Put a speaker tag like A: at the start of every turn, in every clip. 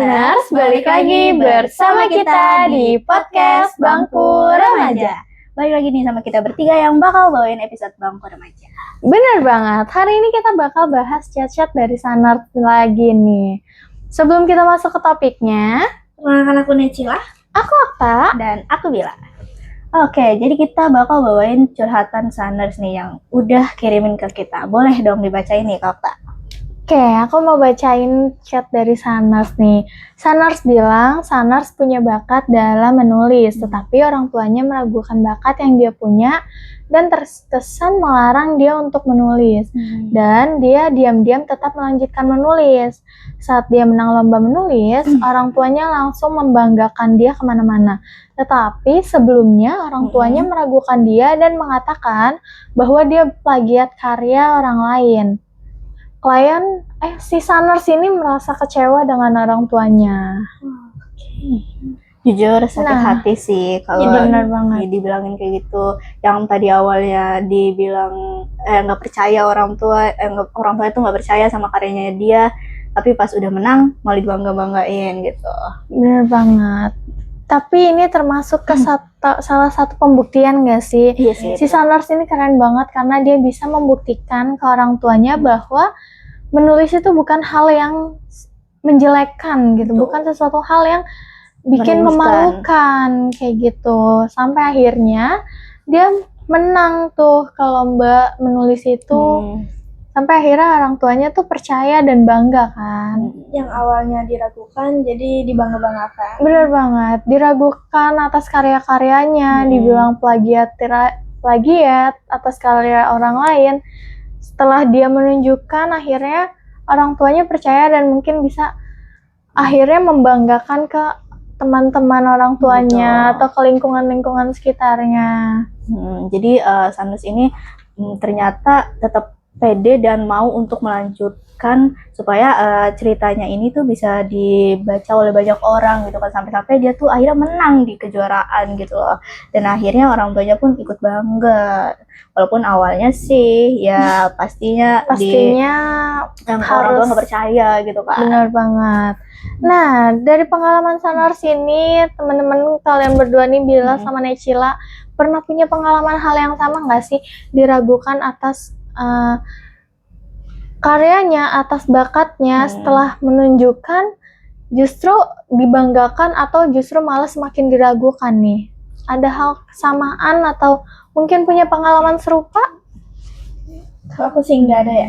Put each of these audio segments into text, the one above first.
A: Saners, balik lagi bersama kita di podcast Bangku Remaja.
B: Balik lagi nih sama kita bertiga yang bakal bawain episode Bangku Remaja.
A: Bener banget, hari ini kita bakal bahas chat-chat dari Saners lagi nih. Sebelum kita masuk ke topiknya,
B: Perkenalkan aku Necila,
A: aku Okta,
B: dan aku Bila. Oke, jadi kita bakal bawain curhatan Saners nih yang udah kirimin ke kita. Boleh dong dibacain nih Kak Okta.
A: Oke, aku mau bacain chat dari Saners nih. Saners bilang Saners punya bakat dalam menulis, tetapi orang tuanya meragukan bakat yang dia punya dan terkesan melarang dia untuk menulis. Dan dia diam-diam tetap melanjutkan menulis. Saat dia menang lomba menulis, orang tuanya langsung membanggakan dia kemana-mana. Tetapi sebelumnya orang tuanya meragukan dia dan mengatakan bahwa dia plagiat karya orang lain. Si Saners ini merasa kecewa dengan orang tuanya.
B: Jujur sakit hati sih kalau
A: bener banget.
B: dibilangin kayak gitu. Yang tadi awalnya dibilang nggak percaya orang tua itu nggak percaya sama karyanya dia, tapi pas udah menang malah dibangga-banggain gitu.
A: Bener banget. Tapi ini termasuk ke salah satu pembuktian gak sih?
B: Iya sih.
A: Si Saners ini keren banget karena dia bisa membuktikan ke orang tuanya bahwa menulis itu bukan hal yang menjelekkan gitu, bukan sesuatu hal yang bikin memalukan kayak gitu. Sampai akhirnya dia menang tuh ke lomba menulis itu. Sampai akhirnya orang tuanya tuh percaya dan bangga kan.
C: Yang awalnya diragukan jadi dibangga-banggakan.
A: Bener banget, diragukan atas karya-karyanya, dibilang plagiat atas karya orang lain. Setelah dia menunjukkan, akhirnya orang tuanya percaya dan mungkin bisa akhirnya membanggakan ke teman-teman orang tuanya atau ke lingkungan-lingkungan sekitarnya.
B: Jadi Saners ini ternyata tetap pede dan mau untuk melanjutkan supaya ceritanya ini tuh bisa dibaca oleh banyak orang gitu kan, sampai dia tuh akhirnya menang di kejuaraan gitu loh, dan akhirnya orang tuanya pun ikut bangga, walaupun awalnya sih ya pastinya orang tua nggak percaya gitu kan.
A: Benar banget. Nah, dari pengalaman Saners ini, teman-teman kalian berdua nih Bila sama Necila pernah punya pengalaman hal yang sama nggak sih, diragukan atas karyanya, atas bakatnya, setelah menunjukkan justru dibanggakan atau justru malah semakin diragukan nih? Ada hal kesamaan atau mungkin punya pengalaman serupa?
C: Kalau aku sih nggak ada ya.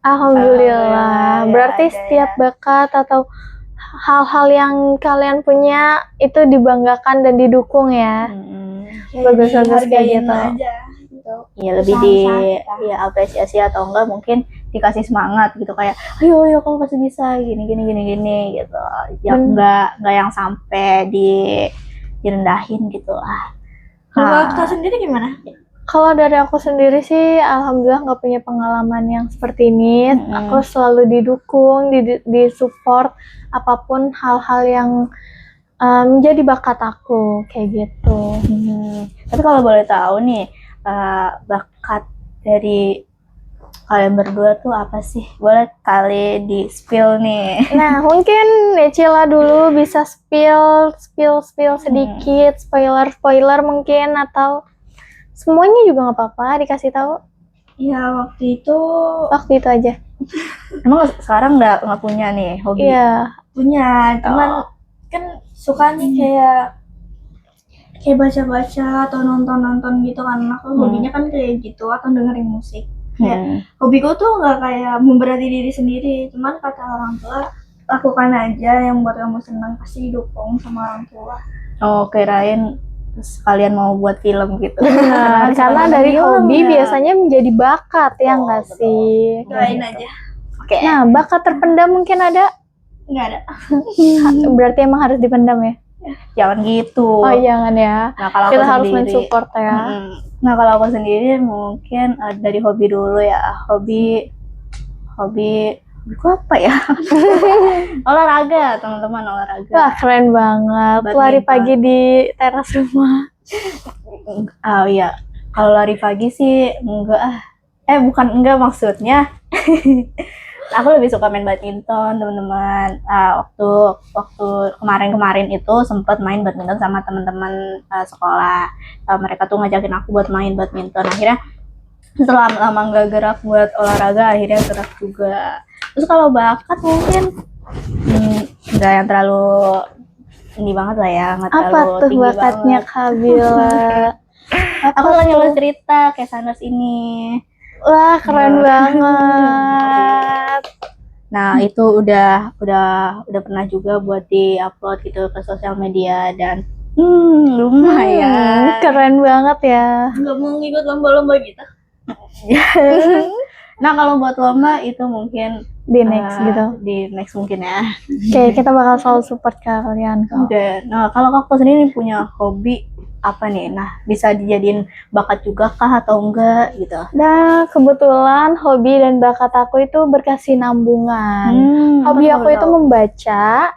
A: Alhamdulillah. Berarti setiap bakat atau hal-hal yang kalian punya itu dibanggakan dan didukung ya. Bagus-bagus kayak gitu.
B: Iya, lebih apresiasi atau enggak mungkin dikasih semangat gitu, kayak ayo kamu pasti bisa gini gitu. Yang enggak yang sampai direndahin gitu lah.
C: Kalau kita sendiri gimana?
A: Kalau dari aku sendiri sih alhamdulillah nggak punya pengalaman yang seperti ini. Aku selalu didukung, disupport apapun hal-hal yang menjadi bakat aku kayak gitu.
B: Tapi kalau boleh tahu nih, bakat dari kalian berdua tuh apa sih? Boleh kali di spill nih.
A: Nah, mungkin Necila dulu bisa spill sedikit, spoiler mungkin, atau semuanya juga nggak apa-apa dikasih tahu.
C: Ya waktu itu
A: aja.
B: Emang sekarang nggak punya nih hobi?
A: Iya.
C: Punya, cuman kan suka nih kayak baca-baca atau nonton gitu kan. Aku hobinya kan kayak gitu, atau dengerin musik. Ya, hobiku tuh nggak kayak memberati diri sendiri, cuman kata orang tua lakukan aja yang buat kamu senang, pasti didukung sama orang tua.
B: Oh, kirain sekalian mau buat film gitu.
A: Benar, karena dari hobi biasanya menjadi bakat ya nggak sih?
C: Doain aja.
B: Oke.
A: Nah, bakat terpendam mungkin ada?
C: Nggak ada.
A: Berarti emang harus dipendam ya?
B: Jangan gitu.
A: Oh jangan ya.
B: Nah, kalau
A: kita
B: aku
A: harus
B: sendiri,
A: mensupport ya.
B: Nah, kalau aku sendiri mungkin dari hobi dulu ya. Hobi apa ya? Olahraga, teman-teman, olahraga.
A: Wah, keren banget. Lari pagi di teras rumah.
B: Oh iya, kalau lari pagi sih enggak. Bukan enggak, maksudnya Aku lebih suka main badminton, teman-teman. Waktu kemarin itu sempat main badminton sama teman-teman sekolah. Mereka tuh ngajakin aku buat main badminton. Akhirnya setelah lama nggak gerak buat olahraga, akhirnya gerak juga. Terus kalau bakat mungkin nggak yang terlalu ini banget lah ya, nggak terlalu
A: Apa tuh
B: tinggi
A: bakatnya
B: banget.
A: Kabila?
B: Aku suka nyulis cerita kayak Saners ini.
A: Wah, keren banget.
B: Nah, itu udah pernah juga buat di-upload gitu ke sosial media dan lumayan.
A: Keren banget ya.
C: Nggak mau ngikut lomba-lomba gitu.
B: Nah, kalau buat lomba itu mungkin
A: Di next gitu.
B: di next mungkin ya.
A: Oke, kita bakal selalu support kalian kok.
B: Oke. Nah, kalau kakak sendiri punya hobi apa nih? Nah, bisa dijadiin bakat juga kah atau enggak gitu?
A: Nah, kebetulan hobi dan bakat aku itu berkesinambungan. Hobi aku itu membaca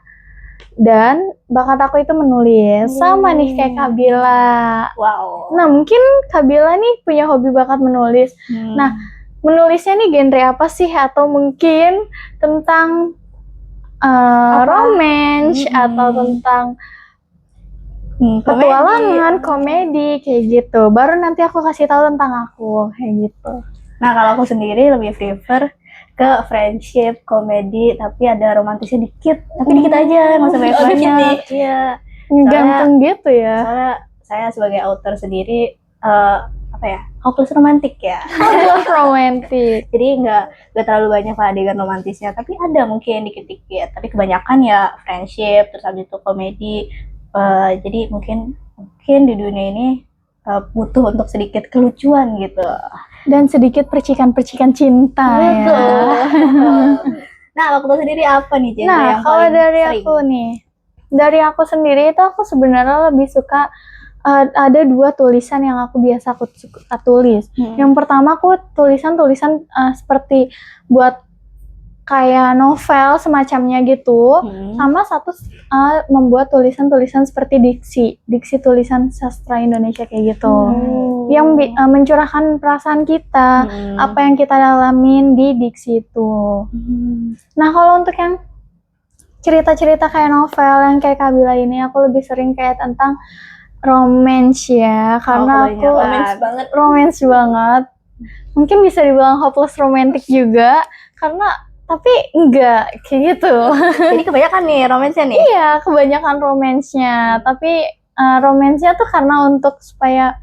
A: dan bakat aku itu menulis. Sama nih kayak Kabila.
B: Wow.
A: Nah, mungkin Kabila nih punya hobi bakat menulis. Nah, menulisnya nih genre apa sih? Atau mungkin tentang romance atau tentang petualangan, komedi kayak gitu. Baru nanti aku kasih tahu tentang aku kayak gitu.
B: Nah, kalau aku sendiri lebih prefer ke friendship, komedi, tapi ada romantisnya dikit. Tapi dikit aja, nggak usah banyak-banyak. Iya.
A: Ganteng gitu ya.
B: Soalnya saya sebagai author sendiri apa ya, hopeless romantic ya.
A: Hopeless romantic.
B: Jadi nggak terlalu banyak lah adegan romantisnya, tapi ada mungkin dikit-dikit. Tapi kebanyakan ya friendship, terus habis itu komedi. Jadi mungkin di dunia ini butuh untuk sedikit kelucuan gitu.
A: Dan sedikit percikan-percikan cinta ya.
B: Nah, waktu sendiri apa nih genre
A: Nah,
B: yang
A: kalau
B: paling
A: dari
B: sering?
A: aku nih, dari aku sendiri itu aku sebenarnya lebih suka ada dua tulisan yang aku biasa aku tulis. Yang pertama aku tulisan-tulisan seperti buat kayak novel semacamnya gitu, sama satu membuat tulisan-tulisan seperti diksi tulisan sastra Indonesia kayak gitu, yang mencurahkan perasaan kita, apa yang kita alamin di diksi itu. Nah, kalau untuk yang cerita-cerita kayak novel yang kayak Kabila ini, aku lebih sering kayak tentang romance ya, karena aku romance banget. Mungkin bisa dibilang hopeless romantic juga, karena tapi enggak kayak gitu.
B: Jadi kebanyakan nih romansnya nih.
A: Iya, kebanyakan romansnya. Tapi romansnya tuh karena untuk supaya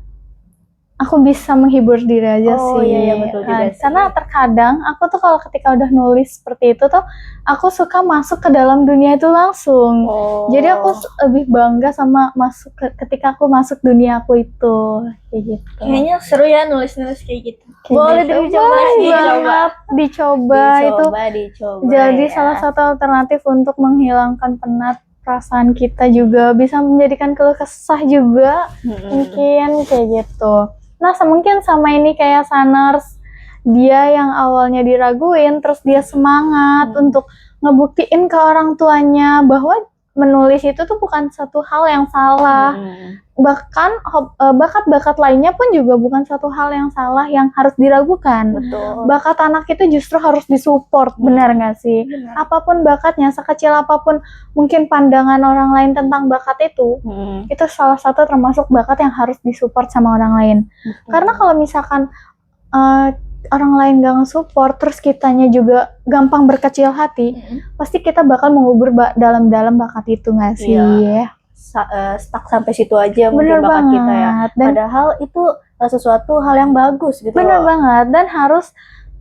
A: aku bisa menghibur diri aja sih.
B: Iya, betul juga sih.
A: Karena terkadang aku tuh kalau ketika udah nulis seperti itu tuh aku suka masuk ke dalam dunia itu langsung. Jadi aku lebih bangga sama ketika aku masuk dunia aku itu kayak gitu.
C: Kayaknya seru ya nulis-nulis kayak gitu.
B: Boleh
A: dicoba itu. Jadi
B: ya.
A: salah satu alternatif untuk menghilangkan penat perasaan kita, juga bisa menjadikan keluh kesah juga. Mungkin kayak gitu. Nah, mungkin sama ini kayak Saners, dia yang awalnya diraguin, terus dia semangat untuk ngebuktiin ke orang tuanya bahwa menulis itu tuh bukan satu hal yang salah. Bahkan bakat-bakat lainnya pun juga bukan satu hal yang salah yang harus diragukan.
B: Betul.
A: Bakat anak itu justru harus disupport, benar nggak sih? Apapun bakatnya, sekecil apapun mungkin pandangan orang lain tentang bakat itu salah satu termasuk bakat yang harus disupport sama orang lain. Karena kalau misalkan orang lain gak nge-support, terus kitanya juga gampang berkecil hati, pasti kita bakal mengubur dalam-dalam bakat itu nggak sih?
B: Iya. Stuck sampai situ aja mungkin bakat kita ya. Padahal itu sesuatu hal yang bagus gitu.
A: Bener banget, dan harus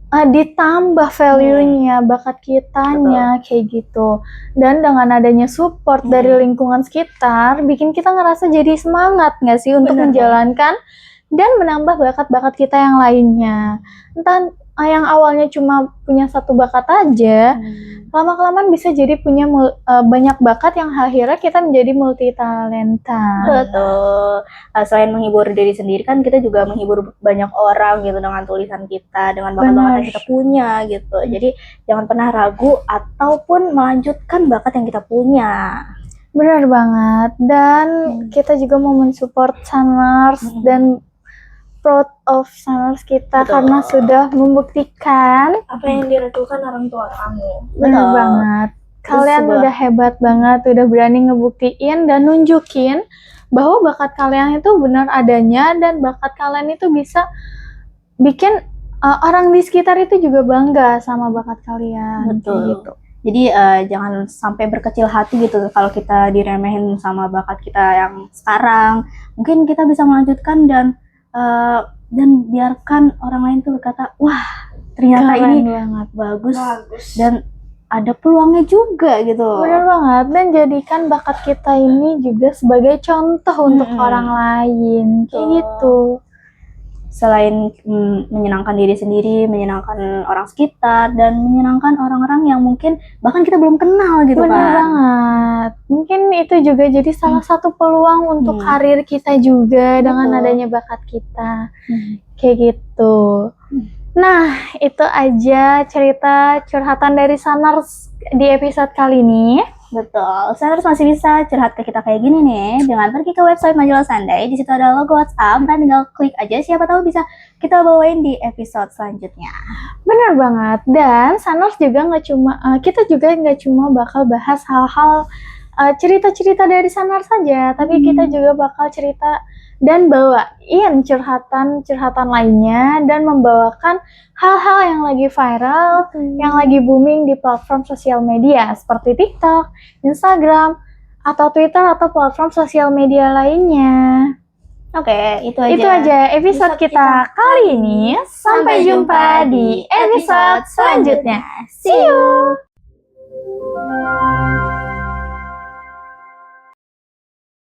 A: ditambah value-nya bakat kitanya. Kayak gitu. Dan dengan adanya support dari lingkungan sekitar, bikin kita ngerasa jadi semangat nggak sih untuk menjalankan dan menambah bakat-bakat kita yang lainnya. Entah yang awalnya cuma punya satu bakat aja, lama-kelamaan bisa jadi punya banyak bakat yang akhirnya kita menjadi multi talenta.
B: Betul. Selain menghibur diri sendiri kan kita juga menghibur banyak orang gitu dengan tulisan kita, dengan bakat-bakat yang kita punya gitu. Jadi jangan pernah ragu ataupun melanjutkan bakat yang kita punya.
A: Benar banget. Dan kita juga mau mensupport Saners dan proud of Sanars kita
B: Betul.
A: karena sudah membuktikan.
C: Apa yang diragukan orang tua kamu.
A: Bener banget. Kalian
B: sebuah-
A: udah hebat banget, udah berani ngebuktiin dan nunjukin bahwa bakat kalian itu benar adanya dan bakat kalian itu bisa bikin orang di sekitar itu juga bangga sama bakat kalian.
B: Betul.
A: Kayak gitu.
B: Jadi jangan sampai berkecil hati gitu kalau kita diremehin sama bakat kita yang sekarang. Mungkin kita bisa melanjutkan dan biarkan orang lain tuh berkata, wah ternyata
A: Keren
B: ini
A: banget.
B: bagus
C: Bagus.
B: dan ada peluangnya juga gitu.
A: Bener banget, dan jadikan bakat kita ini juga sebagai contoh untuk orang lain, kayak
B: Betul.
A: gitu.
B: Selain menyenangkan diri sendiri, menyenangkan orang sekitar, dan menyenangkan orang-orang yang mungkin bahkan kita belum kenal gitu
A: Bener
B: kan.
A: banget. Mungkin itu juga jadi salah satu peluang untuk karir kita juga dengan
B: Betul.
A: adanya bakat kita, kayak gitu. Nah, itu aja cerita curhatan dari Sanars di episode kali ini.
B: Betul, Sanars masih bisa curhat ke kita kayak gini nih dengan pergi ke website Majalah Sunday. Di situ ada logo WhatsApp dan tinggal klik aja, siapa tahu bisa kita bawain di episode selanjutnya.
A: Bener banget. Dan Sanars juga kita juga nggak cuma bakal bahas hal-hal cerita-cerita dari Sanars saja, tapi kita juga bakal cerita dan bawain curhatan-curhatan lainnya dan membawakan hal-hal yang lagi viral, yang lagi booming di platform sosial media seperti TikTok, Instagram, atau Twitter atau platform sosial media lainnya.
B: Oke, itu aja.
A: Itu aja episode kita kali ini. Sampai jumpa di episode selanjutnya. See you!